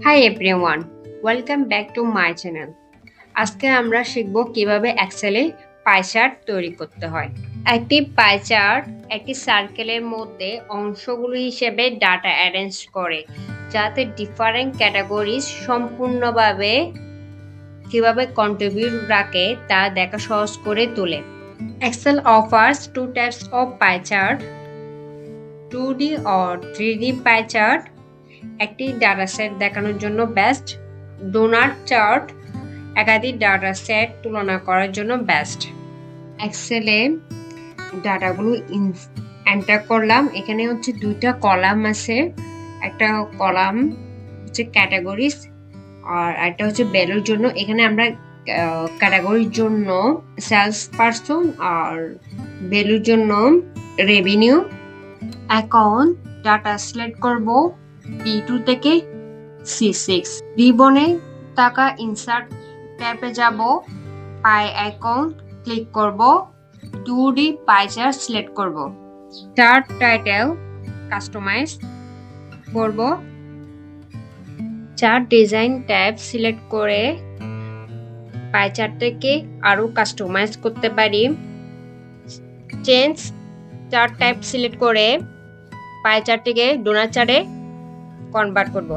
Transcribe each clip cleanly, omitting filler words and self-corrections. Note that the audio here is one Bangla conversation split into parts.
Hi everyone, welcome back to my channel. আজকে আমরা শিখব কিভাবে এক্সেলে পাই চার্ট তৈরি করতে হয়। একটি পাই চার্ট একটি সার্কেলের মধ্যে অংশগুলো হিসেবে ডাটা অ্যারেঞ্জ করে, যাতে ডিফারেন্ট ক্যাটাগরিজ সম্পূর্ণভাবে কিভাবে কন্ট্রিবিউট রাখে তা দেখা সহজ করে তোলে। Excel offers two types of pie chart, 2D or 3D pie chart. একটি ডাটা সেট দেখানোর জন্য বেস্ট, ডোনাট চার্ট একাধিক ডাটা সেট তুলনা করার জন্য বেস্ট। এক্সেলে ডাটাগুলো এন্টার করলাম। এখানে হচ্ছে দুইটা কলাম আছে, একটা কলাম হচ্ছে ক্যাটাগরিজ আর একটা হচ্ছে ভ্যালুর জন্য। এখানে আমরা ক্যাটাগরির জন্য সেলস পারসন আর ভ্যালুর জন্য রেভিনিউ। এখন ডাটা সিলেক্ট করব B2 থেকে C6। রিবনে টাকা ইনসার্ট ট্যাবে যাব, পাই আইকন ক্লিক করব, 2D পাই চার্ট সিলেক্ট করব। চার্ট টাইটেল কাস্টমাইজ করব। চার্ট ডিজাইন ট্যাব সিলেক্ট করে পাই চার্টটাকে আরো কাস্টমাইজ করতে পারি। চেঞ্জ চার্ট টাইপ সিলেক্ট করে পাই চার্টটিকে ডোনাট চার্টে কনভার্ট করব।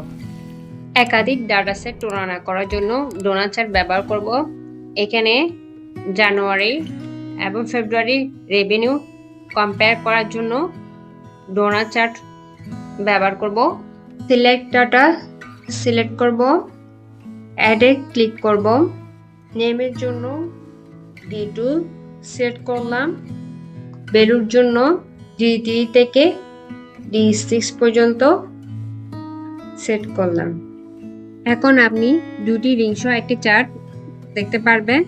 একাধিক ডাটা সেট তুলনা করার জন্য ডোনাট চার্ট ব্যবহার করব। এখানে জানুয়ারি এবং ফেব্রুয়ারি রেভিনিউ কম্পেয়ার করার জন্য ডোনাট চার্ট ব্যবহার করব। সিলেক্ট ডাটা সিলেক্ট করব, অ্যাডে ক্লিক করব। নেমের জন্য D2 সিলেক্ট করলাম, ভ্যালুর জন্য D3 থেকে D6 পর্যন্ত সেট করলাম। এখন আপনি দুটি রিং সহ একটি চার্ট দেখতে পারবেন।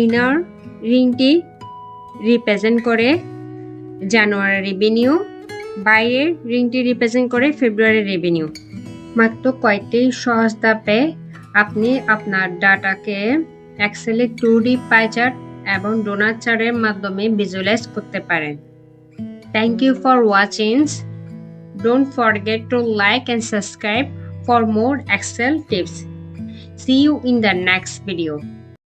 ইনার রিংটি রিপ্রেজেন্ট করে জানুয়ারি রেভিনিউ, বাইরের রিংটি রিপ্রেজেন্ট করে ফেব্রুয়ারি রেভিনিউ। মাত্র কয়েকটি সহজ ধাপে আপনি আপনার ডাটাকে এক্সেলে 2D পাই চার্ট এবং ডোনাট চার্টের মাধ্যমে ভিজুয়ালাইজ করতে পারেন। Thank you for watching. Don't forget to like and subscribe for more Excel tips. See you in the next video.